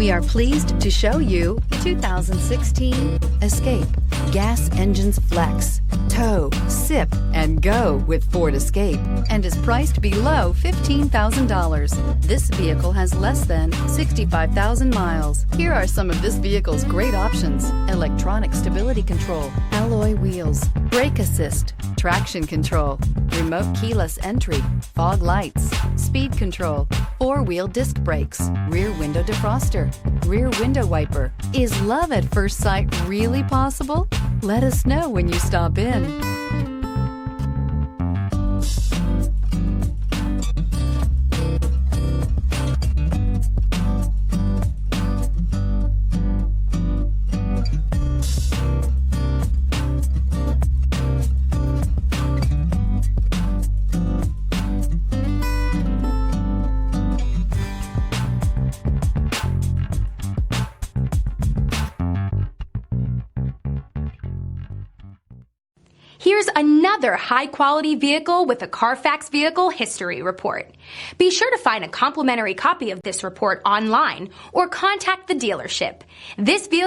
We are pleased to show you the 2016 Escape. Gas engines flex, tow, sip, and go with Ford Escape, and is priced below $15,000. This vehicle has less than 65,000 miles. Here are some of this vehicle's great options: electronic stability control, alloy wheels, brake assist, traction control, remote keyless entry, fog lights, speed control, four-wheel disc brakes, rear window defroster, rear window wiper. Is love at first sight really possible? Let us know when you stop in. Here's another high-quality vehicle with a CARFAX Vehicle History Report. Be sure to find a complimentary copy of this report online or contact the dealership. This vehicle